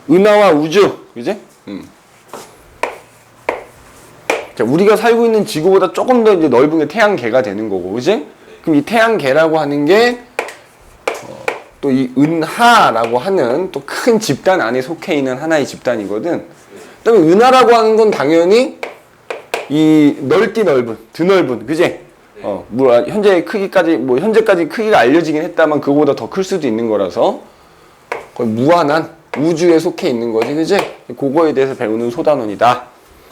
은하와 우주, 그지? 자, 우리가 살고 있는 지구보다 조금 더 이제 넓은 게 태양계가 되는 거고, 그지? 그럼 이 태양계라고 하는 게 또 이 은하라고 하는 또 큰 집단 안에 속해 있는 하나의 집단이거든. 그다음에 은하라고 하는 건 당연히 이 넓디 넓은, 드넓은, 그지? 뭐 현재 크기까지 뭐 현재까지 크기가 알려지긴 했다만 그거보다 더 클 수도 있는 거라서 거의 무한한 우주에 속해 있는 거지, 그지? 그거에 대해서 배우는 소단원이다.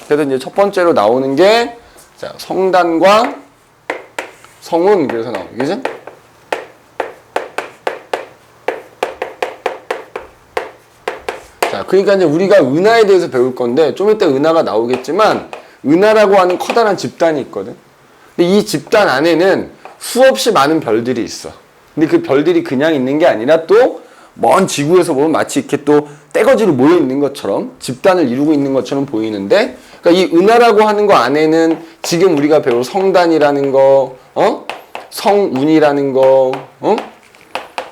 그래서 이제 첫 번째로 나오는 게 자, 성단과 성운, 그래서 나오는, 그지? 자, 그러니까 이제 우리가 은하에 대해서 배울 건데 좀 이따 은하가 나오겠지만 은하라고 하는 커다란 집단이 있거든. 근데 이 집단 안에는 수없이 많은 별들이 있어. 근데 그 별들이 그냥 있는 게 아니라 또 먼 지구에서 보면 마치 이렇게 또 떼거지로 모여 있는 것처럼 집단을 이루고 있는 것처럼 보이는데, 그러니까 이 은하라고 하는 거 안에는 지금 우리가 배울 성단이라는 거, 성운이라는 거,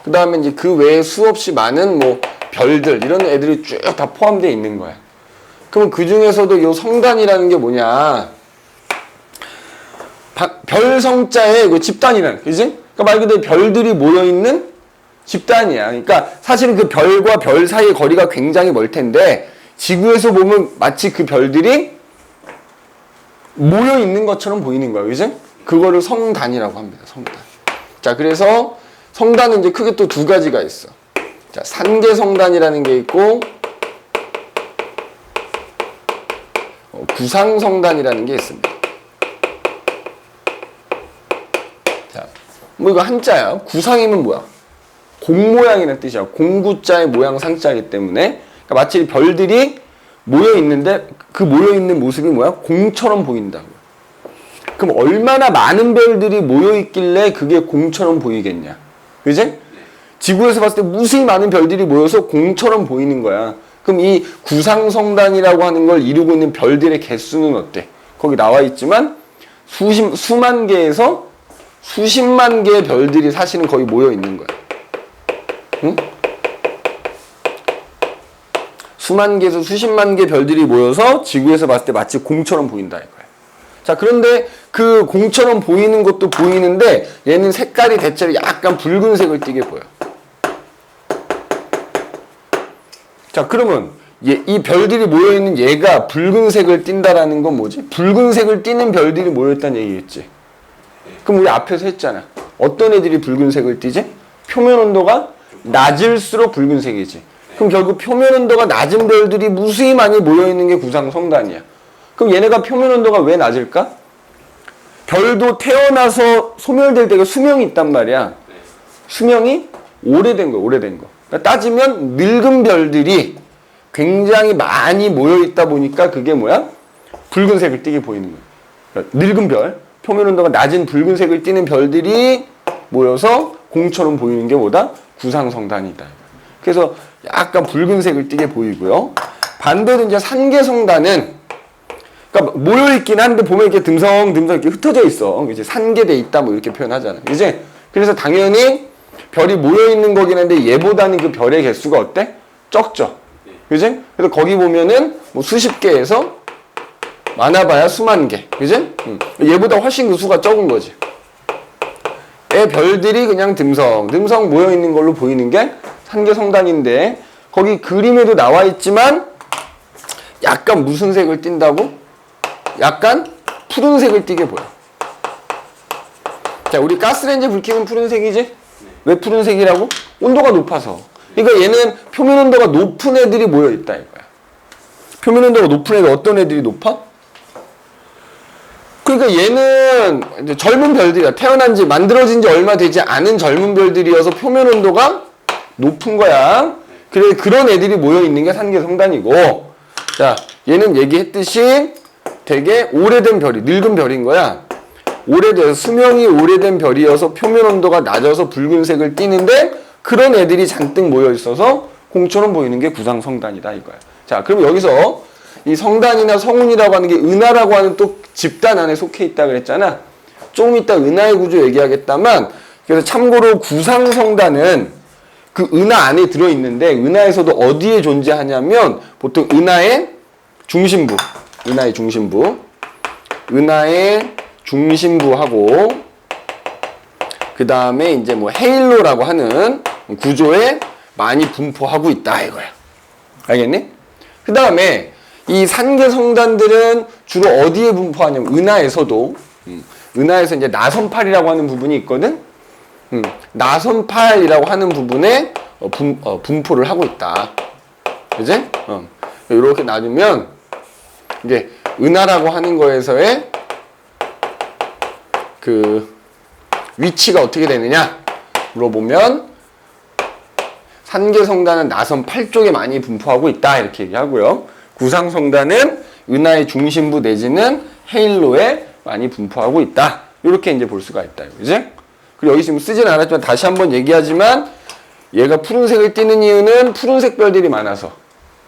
그 다음에 이제 그 외에 수없이 많은 뭐 별들 이런 애들이 쭉 다 포함되어 있는 거야. 그럼 그 중에서도 이 성단이라는 게 뭐냐? 별성자의 그 집단이라는, 그지? 그러니까 말 그대로 별들이 모여 있는 집단이야. 그러니까 사실은 그 별과 별 사이의 거리가 굉장히 멀 텐데 지구에서 보면 마치 그 별들이 모여 있는 것처럼 보이는 거야, 그지? 그거를 성단이라고 합니다. 성단. 자, 그래서 성단은 이제 크게 또 두 가지가 있어. 자, 산계성단이라는 게 있고 구상성단이라는 게 있습니다. 자, 뭐 이거 한자야. 구상이면 뭐야? 공 모양이라는 뜻이야. 공구자의 모양 상자이기 때문에 그러니까 마치 별들이 모여 있는데 그 모여 있는 모습이 뭐야? 공처럼 보인다고. 그럼 얼마나 많은 별들이 모여 있길래 그게 공처럼 보이겠냐? 그지? 지구에서 봤을 때 무수히 많은 별들이 모여서 공처럼 보이는 거야. 그럼 이 구상성단이라고 하는 걸 이루고 있는 별들의 개수는 어때? 거기 나와 있지만 수만 개에서 수십만 개의 별들이 사실은 거의 모여 있는 거야. 응? 수만 개에서 수십만 개 별들이 모여서 지구에서 봤을 때 마치 공처럼 보인다 이거야. 자, 그런데 그 공처럼 보이는 것도 보이는데 얘는 색깔이 대체로 약간 붉은색을 띠게 보여. 자, 그러면 이 별들이 모여있는 얘가 붉은색을 띈다라는 건 뭐지? 붉은색을 띠는 별들이 모여있다는 얘기겠지. 그럼 우리 앞에서 했잖아. 어떤 애들이 붉은색을 띠지? 표면 온도가 낮을수록 붉은색이지. 그럼 결국 표면 온도가 낮은 별들이 무수히 많이 모여있는 게 구상성단이야. 그럼 얘네가 표면 온도가 왜 낮을까? 별도 태어나서 소멸될 때가 수명이 있단 말이야. 수명이 오래된 거야, 오래된 거. 그러니까 따지면 늙은 별들이 굉장히 많이 모여있다 보니까 그게 뭐야? 붉은색을 띠게 보이는 거야. 그러니까 늙은 별, 표면 온도가 낮은 붉은색을 띠는 별들이 모여서 공처럼 보이는 게 뭐다? 구상성단이다. 그래서 약간 붉은색을 띠게 보이고요. 반대로 이제 산계성단은 그러니까 모여있긴 한데 보면 이렇게 듬성듬성 이렇게 흩어져 있어. 이제 산계돼 있다 뭐 이렇게 표현하잖아. 이제 그래서 당연히 별이 모여있는 거긴 한데 얘보다는 그 별의 개수가 어때? 적죠. 그지? 그래서 거기 보면은 뭐 수십 개에서 많아봐야 수만 개. 그지? 얘보다 훨씬 그 수가 적은 거지. 애 별들이 그냥 듬성듬성 모여있는 걸로 보이는 게 산계성단인데 거기 그림에도 나와 있지만 약간 무슨 색을 띈다고? 약간 푸른색을 띠게 보여. 자, 우리 가스레인지 불 켜면 푸른색이지? 왜 푸른색이라고? 온도가 높아서. 그러니까 얘는 표면 온도가 높은 애들이 모여있다 이거야. 표면 온도가 높은 애들 어떤 애들이 높아? 그러니까 얘는 이제 젊은 별들이야. 태어난 지 만들어진 지 얼마 되지 않은 젊은 별들이어서 표면 온도가 높은 거야. 그래 그런 애들이 모여 있는 게 산계성단이고, 자 얘는 얘기했듯이 되게 오래된 별이 늙은 별인 거야. 오래돼서 수명이 오래된 별이어서 표면 온도가 낮아서 붉은색을 띠는데 그런 애들이 잔뜩 모여 있어서 공처럼 보이는 게 구상성단이다 이거야. 자, 그럼 여기서 이 성단이나 성운이라고 하는 게 은하라고 하는 또 집단 안에 속해 있다 그랬잖아. 조금 이따 은하의 구조 얘기하겠다만, 그래서 참고로 구상성단은 그 은하 안에 들어있는데 은하에서도 어디에 존재하냐면 보통 은하의 중심부, 은하의 중심부하고 그 다음에 이제 뭐 헤일로라고 하는 구조에 많이 분포하고 있다 이거야. 알겠니? 그 다음에 이 산계 성단들은 주로 어디에 분포하냐면 은하에서도 은하에서 이제 나선팔이라고 하는 부분이 있거든. 나선팔이라고 하는 부분에 분포를 하고 있다. 그지? 이렇게 놔두면 이제 은하라고 하는 거에서의 그 위치가 어떻게 되느냐 물어보면 산계성단은 나선팔 쪽에 많이 분포하고 있다 이렇게 얘기하고요. 구상성단은 은하의 중심부 내지는 헤일로에 많이 분포하고 있다. 이렇게 이제 볼 수가 있다. 그지? 그리고 여기 지금 쓰진 않았지만 다시 한번 얘기하지만 얘가 푸른색을 띠는 이유는 푸른색 별들이 많아서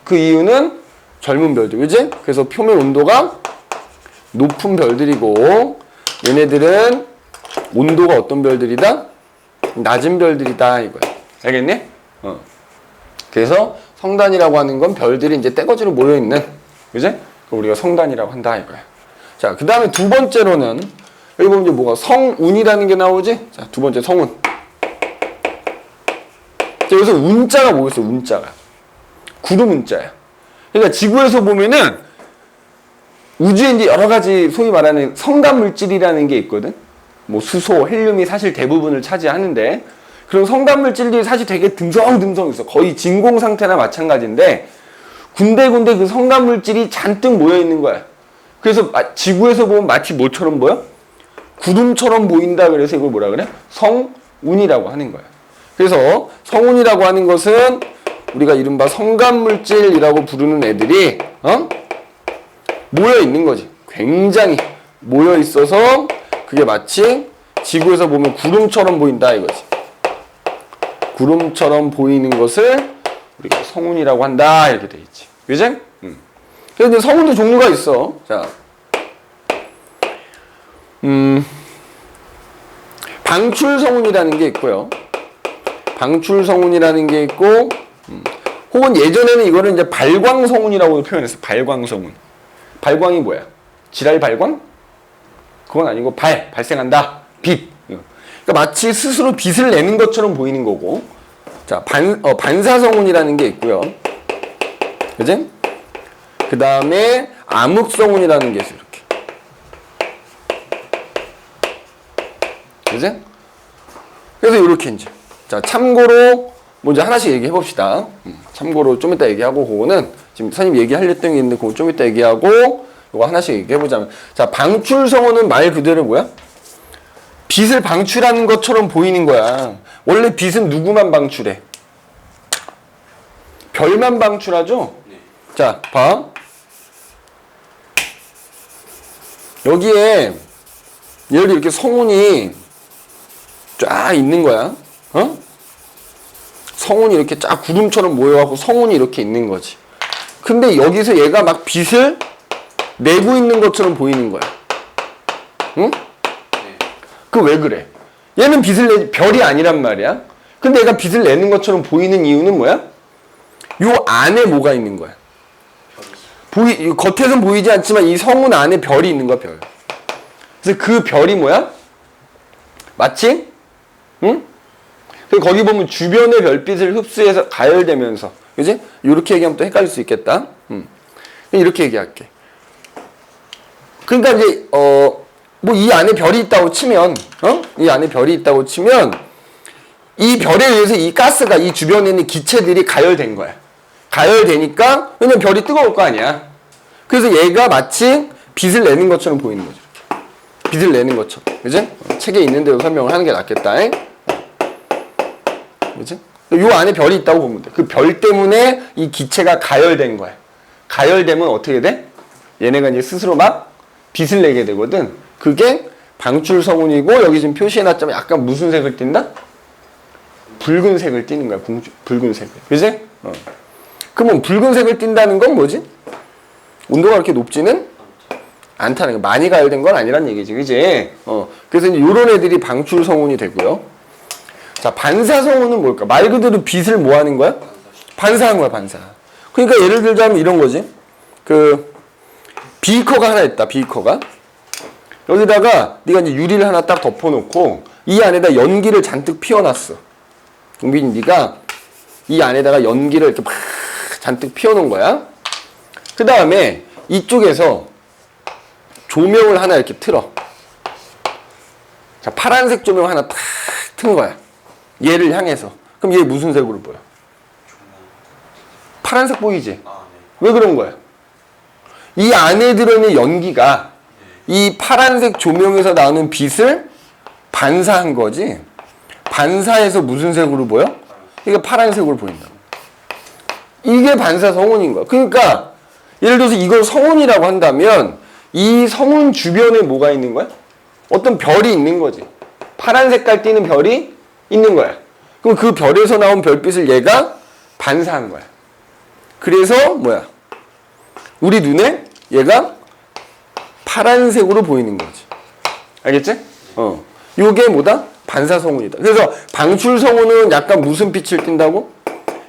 그 이유는 젊은 별들. 그지? 그래서 표면 온도가 높은 별들이고 얘네들은 온도가 어떤 별들이다? 낮은 별들이다 이거야. 알겠니? 그래서 성단이라고 하는 건 별들이 이제 떼거지로 모여있는, 그지? 우리가 성단이라고 한다 이거야. 자, 그 다음에 두 번째로는 여기 보면 이제 뭐가 성운이라는 게 나오지? 자, 두 번째 성운. 자, 여기서 운자가 뭐겠어? 운자가 구름 운자야. 그러니까 지구에서 보면은 우주에 이제 여러 가지 소위 말하는 성단 물질이라는 게 있거든. 뭐 수소, 헬륨이 사실 대부분을 차지하는데 그런 성단 물질들이 사실 되게 듬성듬성 있어. 거의 진공 상태나 마찬가지인데 군데군데 그 성단 물질이 잔뜩 모여 있는 거야. 그래서 지구에서 보면 마치 뭐처럼 보여? 구름처럼 보인다. 그래서 이걸 뭐라 그래? 성운이라고 하는 거야. 그래서 성운이라고 하는 것은 우리가 이른바 성간 물질이라고 부르는 애들이 모여 있는 거지. 굉장히 모여 있어서 그게 마치 지구에서 보면 구름처럼 보인다 이거지. 구름처럼 보이는 것을 우리가 성운이라고 한다 이렇게 돼 있지. 그지? 그래서 이제 성운도 종류가 있어. 자, 방출성운이라는 게 있고요. 방출성운이라는 게 있고, 혹은 예전에는 이거를 이제 발광성운이라고 표현했어. 발광성운. 발광이 뭐야? 지랄 발광? 그건 아니고 발생한다. 빛. 그러니까 마치 스스로 빛을 내는 것처럼 보이는 거고. 자, 반사성운이라는 게 있고요. 그지? 그 다음에 암흑성운이라는 게 있어. 이렇게. 그지? 그래서 이렇게 이제. 자, 참고로 먼저 하나씩 얘기해 봅시다. 참고로 좀 이따 얘기하고, 그거는 지금 선생님 얘기하려던 게 있는데, 그거 좀 이따 얘기하고, 이거 하나씩 얘기해 보자면. 자, 방출성운은 말 그대로 뭐야? 빛을 방출하는 것처럼 보이는 거야. 원래 빛은 누구만 방출해? 별만 방출하죠? 네. 자, 봐. 여기에 얘를 이렇게 성운이 쫙 있는 거야. 성운이 이렇게 쫙 구름처럼 모여갖고 성운이 이렇게 있는 거지. 근데 여기서 얘가 막 빛을 내고 있는 것처럼 보이는 거야. 응? 그 왜 그래? 얘는 빛을 별이 아니란 말이야. 근데 얘가 빛을 내는 것처럼 보이는 이유는 뭐야? 요 안에 뭐가 있는 거야? 겉에서는 보이지 않지만 이 성운 안에 별이 있는 거야, 별. 그래서 그 별이 뭐야? 마치, 응? 그리고 거기 보면 주변의 별빛을 흡수해서 가열되면서, 그지? 이렇게 얘기하면 또 헷갈릴 수 있겠다. 이렇게 얘기할게. 그러니까 이제 뭐 이 안에 별이 있다고 치면, 이 안에 별이 있다고 치면 이 별에 의해서 이 가스가 이 주변에 있는 기체들이 가열된 거야. 가열되니까 왜냐면 별이 뜨거울 거 아니야. 그래서 얘가 마치 빛을 내는 것처럼 보이는 거죠. 빛을 내는 것처럼, 그지? 책에 있는 대로 설명을 하는 게 낫겠다. 그지? 요 안에 별이 있다고 보면 돼. 그 별 때문에 이 기체가 가열된 거야. 가열되면 어떻게 돼? 얘네가 이제 스스로 막 빛을 내게 되거든. 그게 방출성운이고, 여기 지금 표시해놨자면 약간 무슨 색을 띈다? 붉은색을 띠는 거야. 붉은색을. 그지? 그러면 붉은색을 띈다는 건 뭐지? 온도가 그렇게 높지는 않다는 거. 많이 가열된 건 아니란 얘기지. 그지? 그래서 이제 요런 애들이 방출성운이 되고요. 자, 반사성운은 뭘까? 말 그대로 빛을 뭐 하는 거야? 반사한 거야, 반사. 그러니까 예를 들자면 이런 거지. 그 비커가 하나 있다, 비커가. 여기다가 네가 이제 유리를 하나 딱 덮어놓고 이 안에다 연기를 잔뜩 피워놨어. 용빈이 네가 이 안에다가 연기를 이렇게 막 잔뜩 피워놓은 거야. 그 다음에 이쪽에서 조명을 하나 이렇게 틀어. 자, 파란색 조명 하나 탁 튼 거야. 얘를 향해서. 그럼 얘 무슨 색으로 보여? 파란색 보이지? 왜 그런 거야? 이 안에 들어있는 연기가 이 파란색 조명에서 나오는 빛을 반사한 거지. 반사해서 무슨 색으로 보여? 이게 파란색으로 보인다고. 이게 반사 성운인 거야. 그러니까 예를 들어서 이걸 성운이라고 한다면 이 성운 주변에 뭐가 있는 거야? 어떤 별이 있는 거지. 파란 색깔 띄는 별이 있는 거야. 그럼 그 별에서 나온 별빛을 얘가 반사한 거야. 그래서 뭐야? 우리 눈에 얘가 파란색으로 보이는 거지. 알겠지? 요게 뭐다? 반사성운이다. 그래서 방출성운은 약간 무슨 빛을 띈다고?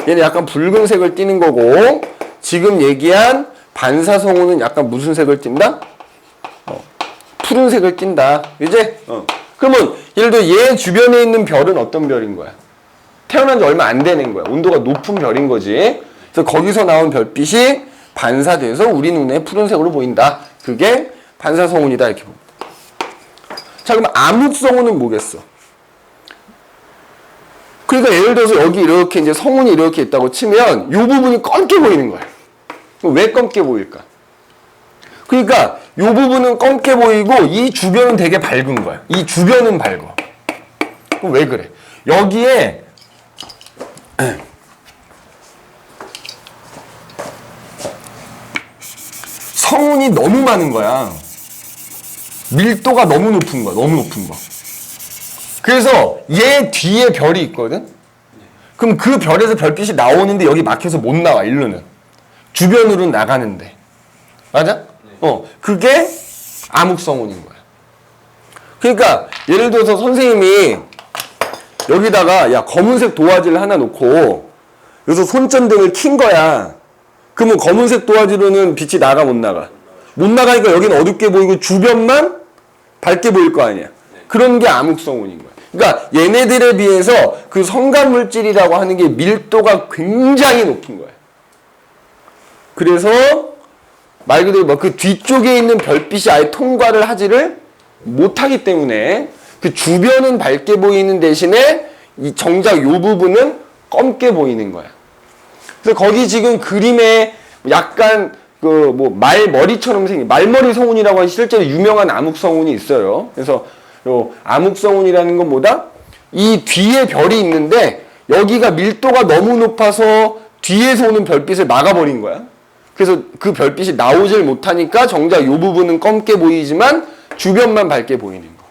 얘는 약간 붉은색을 띠는 거고, 지금 얘기한 반사성운은 약간 무슨 색을 띈다? 푸른색을 띈다. 이제? 그러면 예를 들어 얘 주변에 있는 별은 어떤 별인 거야? 태어난 지 얼마 안 되는 거야. 온도가 높은 별인 거지. 그래서 거기서 나온 별빛이 반사돼서 우리 눈에 푸른색으로 보인다. 그게 반사성운이다. 이렇게 봅니다. 자, 그럼 암흑성운은 뭐겠어? 그러니까 예를 들어서 여기 이렇게 이제 성운이 이렇게 있다고 치면 이 부분이 검게 보이는 거야. 왜 검게 보일까? 그러니까 이 부분은 검게 보이고 이 주변은 되게 밝은 거야. 이 주변은 밝어. 그럼 왜 그래? 여기에 성운이 너무 많은 거야. 밀도가 너무 높은 거야. 너무 높은 거. 그래서 얘 뒤에 별이 있거든? 그럼 그 별에서 별빛이 나오는데 여기 막혀서 못 나와, 일로는. 주변으로는 나가는데. 맞아? 그게 암흑성운인 거야. 그러니까 예를 들어서 선생님이 여기다가 야 검은색 도화지를 하나 놓고 여기서 손전등을 킨 거야. 그러면 검은색 도화지로는 빛이 나가 못 나가? 못 나가니까 여기는 어둡게 보이고 주변만 밝게 보일 거 아니야. 그런 게 암흑성운인 거야. 그러니까 얘네들에 비해서 그 성간물질이라고 하는 게 밀도가 굉장히 높은 거야. 그래서 말 그대로 뭐 그 뒤쪽에 있는 별빛이 아예 통과를 하지를 못하기 때문에 그 주변은 밝게 보이는 대신에 이 정작 이 부분은 검게 보이는 거야. 그래서 거기 지금 그림에 약간 그 뭐 말머리처럼 생긴 말머리 성운이라고 하는 실제로 유명한 암흑성운이 있어요. 그래서 요 암흑성운이라는 건 뭐다? 이 뒤에 별이 있는데 여기가 밀도가 너무 높아서 뒤에서 오는 별빛을 막아버린 거야. 그래서 그 별빛이 나오질 못하니까 정작 이 부분은 검게 보이지만 주변만 밝게 보이는 거.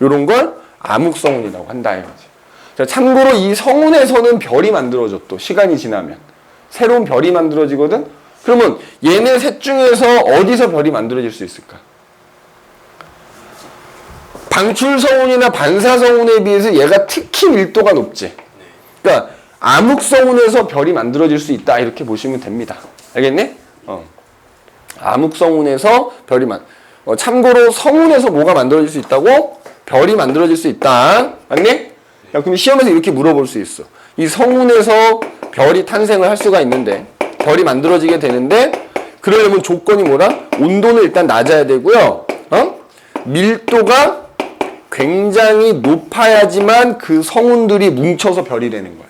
요런 걸 암흑성운이라고 한다 이거지. 자, 참고로 이 성운에서는 별이 만들어져 또 시간이 지나면 새로운 별이 만들어지거든. 그러면 얘네 셋 중에서 어디서 별이 만들어질 수 있을까? 방출성운이나 반사성운에 비해서 얘가 특히 밀도가 높지. 그러니까 암흑성운에서 별이 만들어질 수 있다 이렇게 보시면 됩니다. 알겠니? 암흑성운에서 별이 참고로 성운에서 뭐가 만들어질 수 있다고? 별이 만들어질 수 있다. 맞니? 야, 그럼 시험에서 이렇게 물어볼 수 있어. 이 성운에서 별이 탄생을 할 수가 있는데 별이 만들어지게 되는데 그러려면 조건이 뭐라? 온도는 일단 낮아야 되고요. 밀도가 굉장히 높아야지만 그 성운들이 뭉쳐서 별이 되는 거야.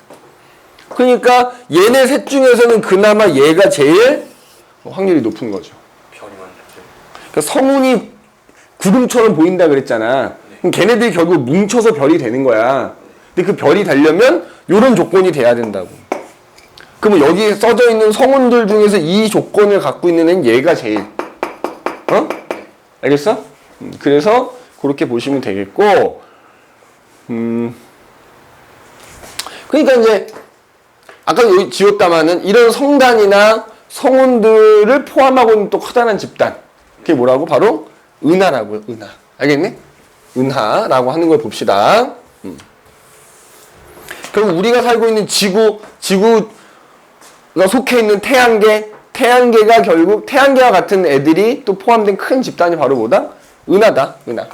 그러니까 얘네 셋 중에서는 그나마 얘가 제일 확률이 높은 거죠. 별이 만들죠. 그러니까 성운이 구름처럼 보인다 그랬잖아. 그럼 걔네들이 결국 뭉쳐서 별이 되는 거야. 근데 그 별이 되려면 이런 조건이 돼야 된다고. 그러면 여기 써져 있는 성운들 중에서 이 조건을 갖고 있는 애는 얘가 제일. 알겠어? 그래서 그렇게 보시면 되겠고, 그러니까 이제 아까 여기 지었다마는 이런 성단이나 성운들을 포함하고 있는 또 커다란 집단. 그게 뭐라고? 바로 은하라고요. 은하. 알겠니? 은하라고 하는 걸 봅시다. 그리고 우리가 살고 있는 지구가 속해 있는 태양계가 결국 태양계와 같은 애들이 또 포함된 큰 집단이 바로 뭐다? 은하다. 은하.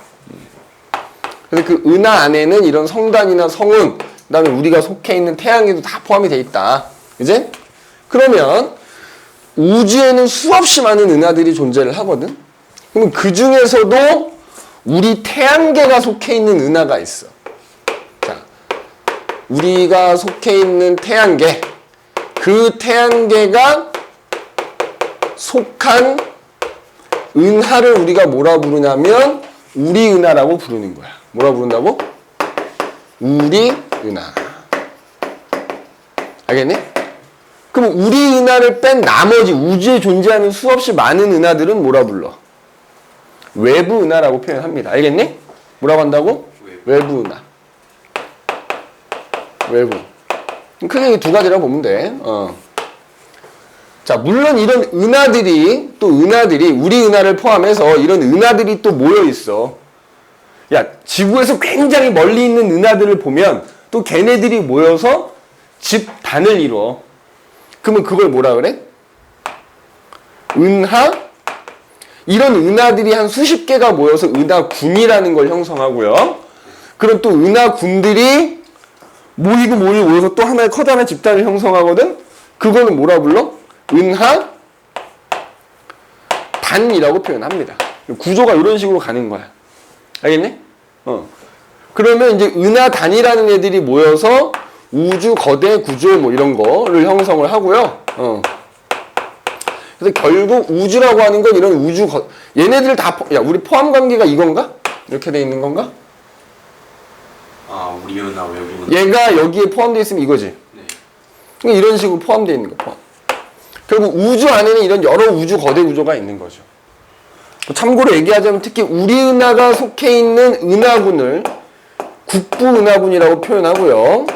그래서 그 은하 안에는 이런 성단이나 성운, 그다음에 우리가 속해 있는 태양계도 다 포함이 돼 있다. 그지? 그러면 우주에는 수없이 많은 은하들이 존재를 하거든. 그러면 그 중에서도 우리 태양계가 속해 있는 은하가 있어. 자, 우리가 속해 있는 태양계, 그 태양계가 속한 은하를 우리가 뭐라 부르냐면 우리 은하라고 부르는 거야. 뭐라 부른다고? 우리 은하. 알겠니? 그럼 우리 은하를 뺀 나머지 우주에 존재하는 수없이 많은 은하들은 뭐라 불러? 외부 은하라고 표현합니다. 알겠니? 뭐라고 한다고? 외부 은하. 외부. 크게 두 가지라고 보면 돼. 자, 물론 이런 은하들이 우리 은하를 포함해서 이런 은하들이 또 모여 있어. 야, 지구에서 굉장히 멀리 있는 은하들을 보면 또 걔네들이 모여서 집단을 이루어. 그러면 그걸 뭐라 그래? 은하? 이런 은하들이 한 수십 개가 모여서 은하군이라는 걸 형성하고요. 그럼 또 은하군들이 모여서 또 하나의 커다란 집단을 형성하거든? 그거는 뭐라 불러? 은하단이라고 표현합니다. 구조가 이런 식으로 가는 거야. 알겠니? 그러면 이제 은하단이라는 애들이 모여서 우주 거대 구조 뭐 이런 거를 형성을 하고요. 그래서 결국 우주라고 하는 건 이런 얘네들 다 우리 포함 관계가 이건가? 이렇게 돼 있는 건가? 아, 우리 은하 외부 은하. 얘가 여기에 포함되어 있으면 이거지. 네. 그러니까 이런 식으로 포함되어 있는 거. 결국 우주 안에는 이런 여러 우주 거대 구조가 있는 거죠. 참고로 얘기하자면 특히 우리 은하가 속해 있는 은하군을 국부 은하군이라고 표현하고요.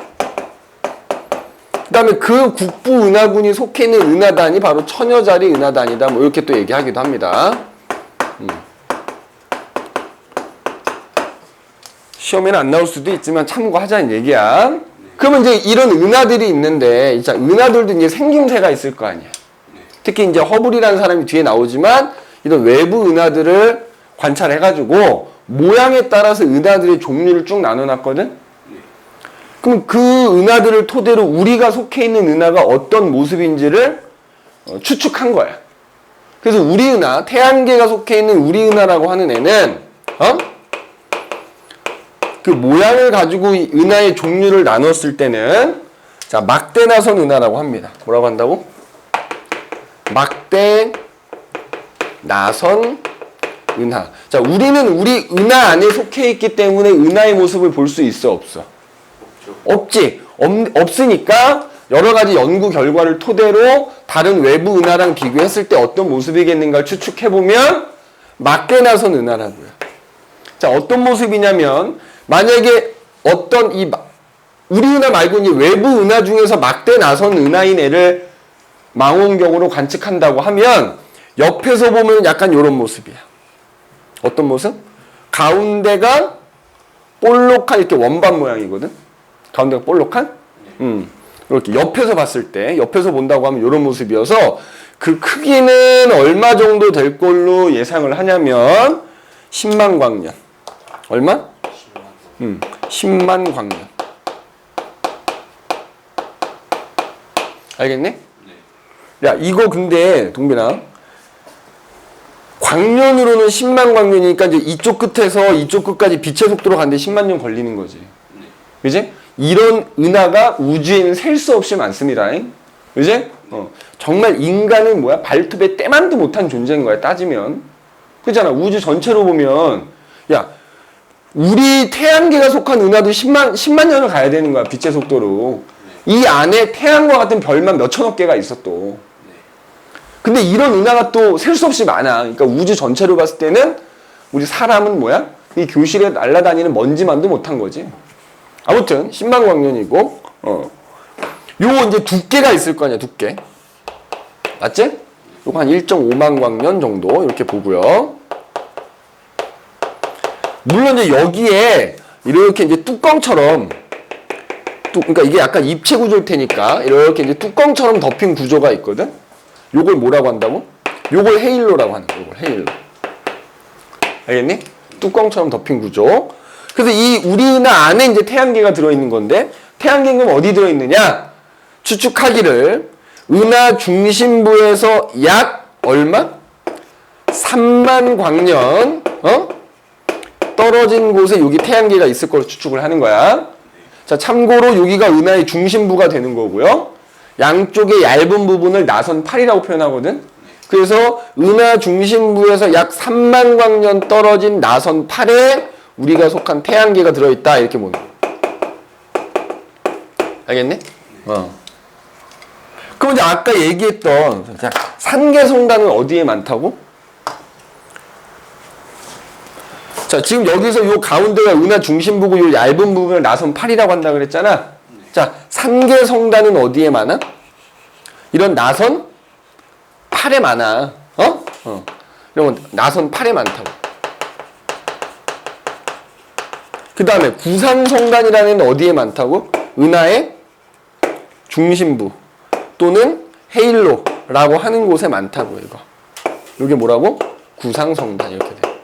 그 다음에 그 국부 은하군이 속해 있는 은하단이 바로 처녀자리 은하단이다. 뭐 이렇게 또 얘기하기도 합니다. 시험에는 안 나올 수도 있지만 참고하자는 얘기야. 그러면 이제 이런 은하들이 있는데, 자, 은하들도 이제 생김새가 있을 거 아니야. 특히 이제 허블이라는 사람이 뒤에 나오지만 이런 외부 은하들을 관찰해가지고 모양에 따라서 은하들의 종류를 쭉 나눠놨거든. 그럼 그 은하들을 토대로 우리가 속해 있는 은하가 어떤 모습인지를 추측한 거야. 그래서 우리 은하, 태양계가 속해 있는 우리 은하라고 하는 애는 그 모양을 가지고 이 은하의 종류를 나눴을 때는 자, 막대나선 은하라고 합니다. 뭐라고 한다고? 막대 나선 은하. 자, 우리는 우리 은하 안에 속해 있기 때문에 은하의 모습을 볼 수 있어, 없어? 없지. 없으니까 여러 가지 연구 결과를 토대로 다른 외부 은하랑 비교했을 때 어떤 모습이겠는가를 추측해보면 막대 나선 은하라고요. 자, 어떤 모습이냐면 만약에 어떤 우리 은하 말고 이제 외부 은하 중에서 막대 나선 은하인 애를 망원경으로 관측한다고 하면 옆에서 보면 약간 이런 모습이야. 어떤 모습? 가운데가 볼록한 이렇게 원반 모양이거든. 가운데가 볼록한? 이렇게 옆에서 봤을 때, 옆에서 본다고 하면 이런 모습이어서 그 크기는 얼마 정도 될 걸로 예상을 하냐면 10만 광년. 얼마? 10만 광년. 알겠니? 네. 야, 이거 근데 동빈아, 광년으로는 10만 광년이니까 이제 이쪽 끝에서 이쪽 끝까지 빛의 속도로 가는데 10만 년 걸리는 거지. 그지? 이런 은하가 우주에는 셀 수 없이 많습니다. 그지? 정말 인간은 뭐야? 발톱에 때만도 못한 존재인 거야, 따지면. 그잖아. 우주 전체로 보면, 야, 우리 태양계가 속한 은하도 10만 년을 가야 되는 거야, 빛의 속도로. 이 안에 태양과 같은 별만 몇천억 개가 있어, 또. 근데 이런 은하가 또 셀 수 없이 많아. 그러니까 우주 전체로 봤을 때는 우리 사람은 뭐야? 이 교실에 날아다니는 먼지만도 못한 거지. 아무튼 10만 광년이고, 요거 이제 두께가 있을 거 아니야, 두께. 맞지? 요거 한 1.5만 광년 정도 이렇게 보고요. 물론 이제 여기에 이렇게 이제 뚜껑처럼 그러니까 이게 약간 입체 구조일 테니까 이렇게 이제 뚜껑처럼 덮인 구조가 있거든. 요걸 뭐라고 한다고? 요걸 헤일로라고 하는 거야. 요걸 헤일로. 알겠니? 뚜껑처럼 덮인 구조. 그래서 이 우리 은하 안에 이제 태양계가 들어있는 건데 태양계는 어디 들어있느냐? 추측하기를 은하 중심부에서 약 얼마? 3만 광년 떨어진 곳에 여기 태양계가 있을 걸로 추측을 하는 거야. 자, 참고로 여기가 은하의 중심부가 되는 거고요. 양쪽의 얇은 부분을 나선8이라고 표현하거든. 그래서 은하 중심부에서 약 3만 광년 떨어진 나선8에 우리가 속한 태양계가 들어있다 이렇게 보는 거야. 알겠니? 그럼 이제 아까 얘기했던 산계성단은 어디에 많다고? 자, 지금 여기서 요 가운데가 은하 중심부고 요 얇은 부분을 나선8이라고 한다 그랬잖아. 자, 산계성단은 어디에 많아? 이런 나선8에 많아. 이러면 나선8에 많다고. 그 다음에 구상성단이라는 애는 어디에 많다고? 은하의 중심부 또는 헤일로라고 하는 곳에 많다고 이거. 이게 뭐라고? 구상성단 이렇게 돼.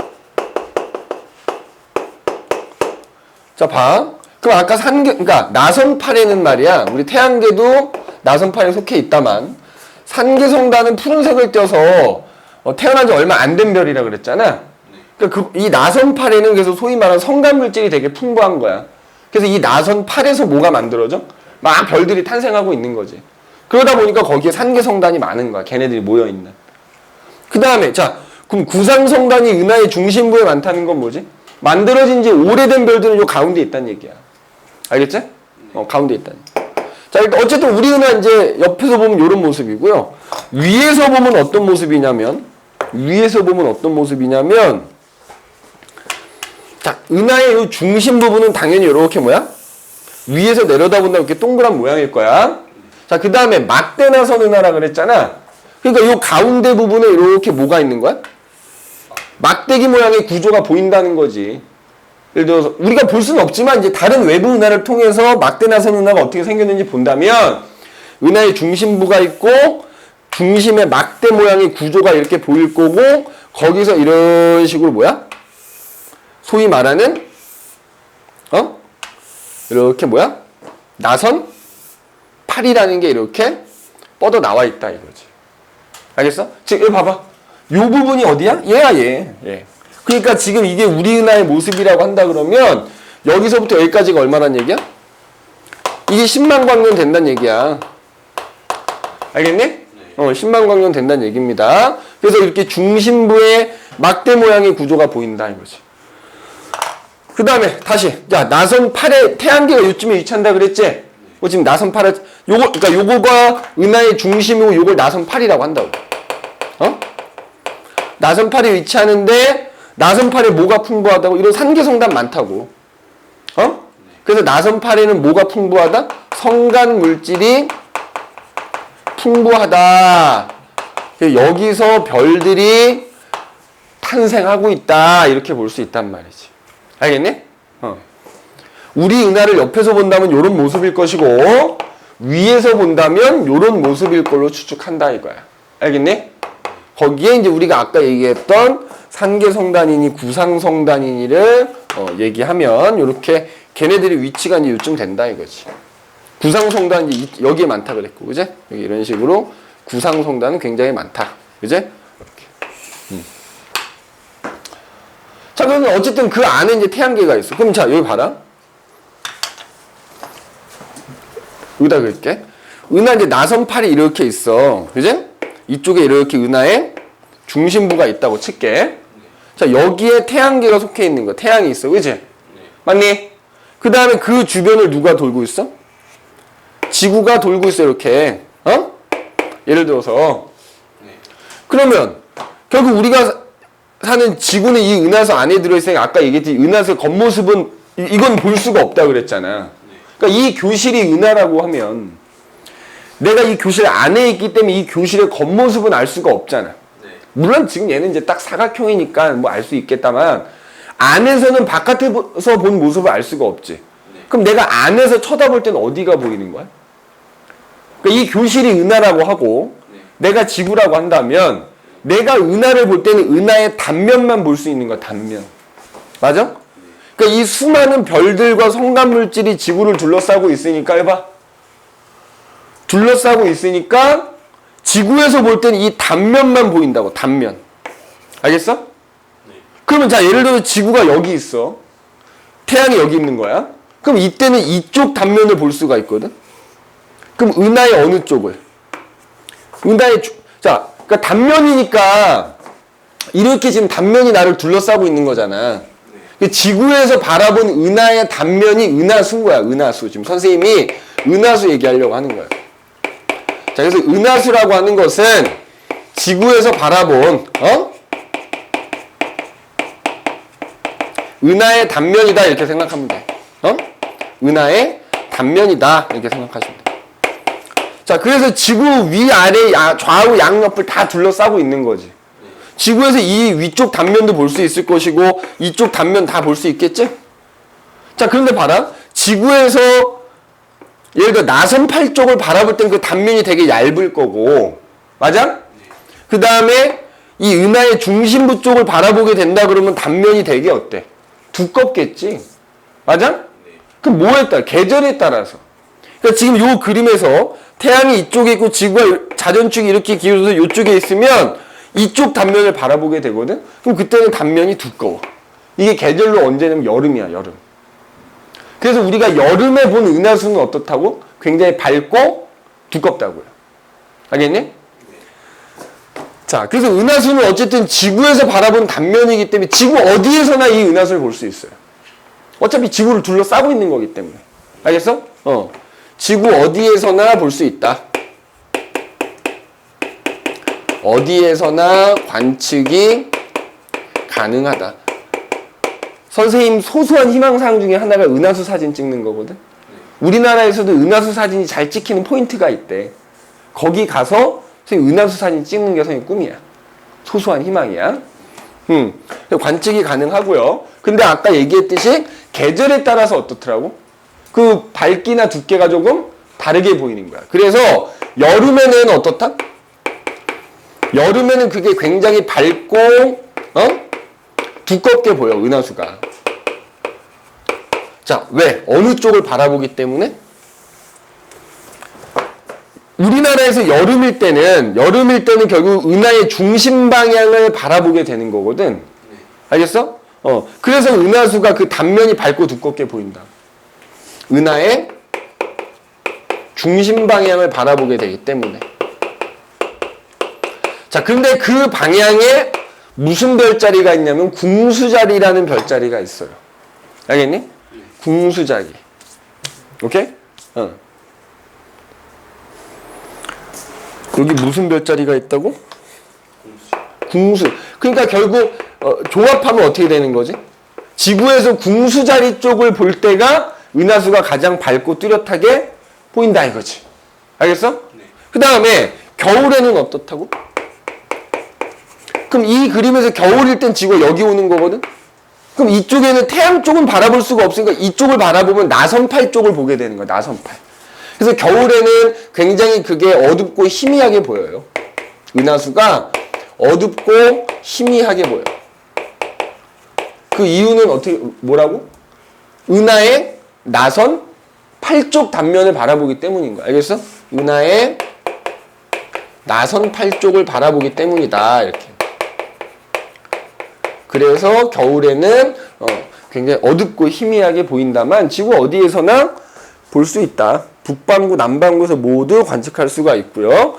자, 봐. 그럼 아까 그러니까 나선8에는 말이야. 우리 태양계도 나선8에 속해 있다만 산계성단은 푸른색을 띄어서 태어난 지 얼마 안 된 별이라 그랬잖아. 그러니까 이 나선8에는 그래서 소위 말하는 성간 물질이 되게 풍부한 거야. 그래서 이 나선8에서 뭐가 만들어져? 막 별들이 탄생하고 있는 거지. 그러다 보니까 거기에 산계성단이 많은 거야. 걔네들이 모여 있는. 그 다음에 자, 그럼 구상성단이 은하의 중심부에 많다는 건 뭐지? 만들어진 지 오래된 별들은 요 가운데 있다는 얘기야. 알겠지? 가운데 있다는. 자, 일단 어쨌든 우리 은하 이제 옆에서 보면 이런 모습이고요. 위에서 보면 어떤 모습이냐면 자, 은하의 요 중심 부분은 당연히 이렇게 뭐야? 위에서 내려다본다 이렇게 동그란 모양일 거야. 자, 그 다음에 막대나선 은하라 그랬잖아. 그러니까 요 가운데 부분에 이렇게 뭐가 있는 거야? 막대기 모양의 구조가 보인다는 거지. 예를 들어서 우리가 볼 수는 없지만 이제 다른 외부 은하를 통해서 막대나선 은하가 어떻게 생겼는지 본다면 은하의 중심부가 있고 중심에 막대 모양의 구조가 이렇게 보일 거고 거기서 이런 식으로 뭐야? 소위 말하는 이렇게 뭐야? 나선 8이라는 게 이렇게 뻗어 나와 있다 이거지. 알겠어? 지금 여기 봐봐. 요 부분이 어디야? 얘야 얘. 그러니까 지금 이게 우리 은하의 모습이라고 한다 그러면 여기서부터 여기까지가 얼마란 얘기야? 이게 10만 광년 된다는 얘기야. 알겠니? 네. 10만 광년 된다는 얘기입니다. 그래서 이렇게 중심부에 막대 모양의 구조가 보인다 이거지. 그 다음에 다시 야 나선 8에 태양계가 요쯤에 위치한다 그랬지? 지금 나선 8에 그러니까 요거가 은하의 중심이고 요걸 나선 8이라고 한다고. 나선 8에 위치하는데 나선 8에 뭐가 풍부하다고? 이런 산계성단 많다고. 그래서 나선 8에는 뭐가 풍부하다? 성간 물질이 풍부하다. 여기서 별들이 탄생하고 있다. 이렇게 볼 수 있단 말이지. 알겠니? 우리 은하를 옆에서 본다면 이런 모습일 것이고 위에서 본다면 이런 모습일 걸로 추측한다 이거야. 알겠니? 거기에 이제 우리가 아까 얘기했던 산계성단이니 구상성단이니를 얘기하면 이렇게 걔네들의 위치가 이제 요쯤 된다 이거지. 구상성단 이제 여기에 많다 그랬고, 그제? 여기 이런 식으로 구상성단은 굉장히 많다, 그제? 이렇게. 자, 그러면 어쨌든 그 안에 이제 태양계가 있어. 그럼 자, 여기 봐라. 여기다 그릴게. 은하 이제 나선8이 이렇게 있어, 그제? 이쪽에 이렇게 은하의 중심부가 있다고 칠게. 자, 여기에 태양계가 속해 있는 거야. 태양이 있어, 그지? 맞니? 그 다음에 그 주변을 누가 돌고 있어? 지구가 돌고 있어, 이렇게. 예를 들어서. 그러면 결국 우리가 사는 지구는 이 은하수 안에 들어있으니까 아까 얘기했지, 은하수의 겉모습은 이건 볼 수가 없다 그랬잖아. 그러니까 이 교실이 은하라고 하면 내가 이 교실 안에 있기 때문에 이 교실의 겉모습은 알 수가 없잖아. 물론 지금 얘는 이제 딱 사각형이니까 뭐 알 수 있겠다만 안에서는 바깥에서 본 모습을 알 수가 없지. 그럼 내가 안에서 쳐다볼 때는 어디가 보이는 거야? 그러니까 이 교실이 은하라고 하고 내가 지구라고 한다면 내가 은하를 볼 때는 은하의 단면만 볼 수 있는 거야. 단면. 맞아? 그러니까 이 수많은 별들과 성간물질이 지구를 둘러싸고 있으니까 해봐. 둘러싸고 있으니까 지구에서 볼 때는 이 단면만 보인다고. 단면. 알겠어? 네. 그러면 자 예를 들어 지구가 여기 있어. 태양이 여기 있는 거야. 그럼 이때는 이쪽 단면을 볼 수가 있거든. 그럼 은하의 어느 쪽을? 은하의 자, 그러니까 단면이니까 이렇게 지금 단면이 나를 둘러싸고 있는 거잖아. 지구에서 바라본 은하의 단면이 은하수인 거야. 은하수. 지금 선생님이 은하수 얘기하려고 하는 거야. 자, 그래서 은하수라고 하는 것은 지구에서 바라본 은하의 단면이다 이렇게 생각하면 돼. 은하의 단면이다 이렇게 생각하시면 돼. 자, 그래서 지구 위, 아래, 좌우, 양옆을 다 둘러싸고 있는 거지. 지구에서 이 위쪽 단면도 볼 수 있을 것이고 이쪽 단면 다 볼 수 있겠지? 자, 그런데 봐라. 지구에서 예를 들어 나선팔 쪽을 바라볼 땐 그 단면이 되게 얇을 거고 맞아? 그 다음에 이 은하의 중심부 쪽을 바라보게 된다 그러면 단면이 되게 어때? 두껍겠지? 맞아? 그럼 뭐에 따라? 계절에 따라서. 그러니까 지금 요 그림에서 태양이 이쪽에 있고 지구가 자전축이 이렇게 기울어서 이쪽에 있으면 이쪽 단면을 바라보게 되거든? 그럼 그때는 단면이 두꺼워. 이게 계절로 언제냐면 여름이야, 여름. 그래서 우리가 여름에 본 은하수는 어떻다고? 굉장히 밝고 두껍다고요. 알겠니? 자, 그래서 은하수는 어쨌든 지구에서 바라본 단면이기 때문에 지구 어디에서나 이 은하수를 볼 수 있어요. 어차피 지구를 둘러싸고 있는 거기 때문에. 알겠어? 지구 어디에서나 볼 수 있다. 어디에서나 관측이 가능하다. 선생님 소소한 희망사항 중에 하나가 은하수 사진 찍는 거거든. 우리나라에서도 은하수 사진이 잘 찍히는 포인트가 있대. 거기 가서 선생님 은하수 사진 찍는 게 선생님 꿈이야. 소소한 희망이야. 관측이 가능하고요. 근데 아까 얘기했듯이 계절에 따라서 어떻더라고? 그 밝기나 두께가 조금 다르게 보이는 거야. 그래서 여름에는 어떻다? 여름에는 그게 굉장히 밝고 두껍게 보여, 은하수가. 자, 왜? 어느 쪽을 바라보기 때문에? 우리나라에서 여름일 때는 결국 은하의 중심 방향을 바라보게 되는 거거든. 알겠어? 그래서 은하수가 그 단면이 밝고 두껍게 보인다. 은하의 중심 방향을 바라보게 되기 때문에. 자, 근데 그 방향에 무슨 별자리가 있냐면 궁수자리라는 별자리가 있어요. 알겠니? 궁수자리. 오케이? 여기 무슨 별자리가 있다고? 궁수. 그러니까 결국 종합하면 어떻게 되는 거지? 지구에서 궁수자리 쪽을 볼 때가 은하수가 가장 밝고 뚜렷하게 보인다 이거지. 알겠어? 네. 그 다음에 겨울에는 어떻다고? 그럼 이 그림에서 겨울일 땐 지구가 여기 오는 거거든? 그럼 이쪽에는 태양 쪽은 바라볼 수가 없으니까 이쪽을 바라보면 나선팔 쪽을 보게 되는 거야. 나선팔. 그래서 겨울에는 굉장히 그게 어둡고 희미하게 보여요. 은하수가 어둡고 희미하게 보여. 그 이유는 어떻게 뭐라고? 은하의 나선 팔 쪽 단면을 바라보기 때문인 거야. 알겠어? 은하의 나선 팔 쪽을 바라보기 때문이다. 이렇게. 그래서 겨울에는 굉장히 어둡고 희미하게 보인다만 지구 어디에서나 볼 수 있다. 북반구, 남반구에서 모두 관측할 수가 있고요.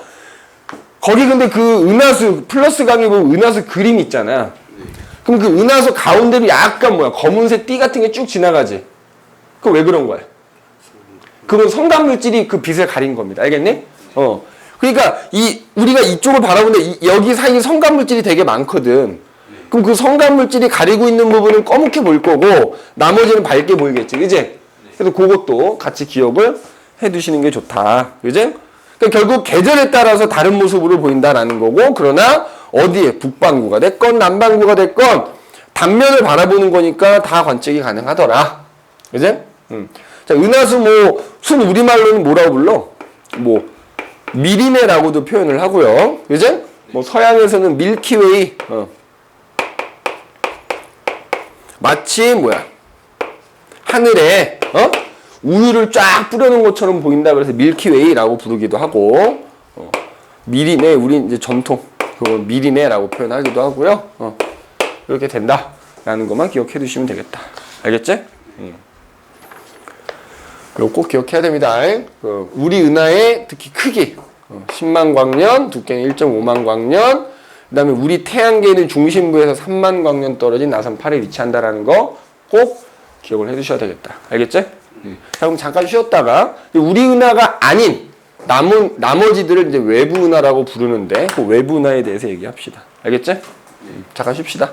거기 근데 그 은하수 플러스 강의 보면 은하수 그림 있잖아. 그럼 그 은하수 가운데로 약간 검은색 띠 같은 게 쭉 지나가지. 그거 왜 그런 거야? 그건 성간물질이 그 빛을 가린 겁니다. 알겠니? 그러니까 우리가 이쪽을 바라보는데 여기 사이에 성간물질이 되게 많거든. 그럼 그 성간물질이 가리고 있는 부분은 검게 보일 거고 나머지는 밝게 보이겠지. 그지? 그래서 그것도 같이 기억을 해두시는 게 좋다. 그지? 그러니까 결국 계절에 따라서 다른 모습으로 보인다라는 거고 그러나 어디에? 북반구가 됐건 남반구가 됐건 단면을 바라보는 거니까 다 관측이 가능하더라. 그지? 자, 은하수 뭐 순 우리말로는 뭐라고 불러? 뭐 미리네라고도 표현을 하고요. 그죠? 뭐 서양에서는 밀키웨이. 마치 뭐야? 하늘에 우유를 쫙 뿌려놓은 것처럼 보인다 그래서 밀키웨이라고 부르기도 하고 미리네 우리 이제 전통 그거 미리네라고 표현하기도 하고요. 이렇게 된다라는 것만 기억해 두시면 되겠다. 알겠지? 이거 꼭 기억해야 됩니다. 우리 은하의 특히 크기 10만 광년, 두께는 1.5만 광년, 그 다음에 우리 태양계는 중심부에서 3만 광년 떨어진 나선 8에 위치한다라는 거 꼭 기억을 해 두셔야 되겠다. 알겠지? 자, 그럼 잠깐 쉬었다가 우리 은하가 아닌 나머지들을 이제 외부 은하라고 부르는데 그 외부 은하에 대해서 얘기합시다. 알겠지? 잠깐 쉽시다.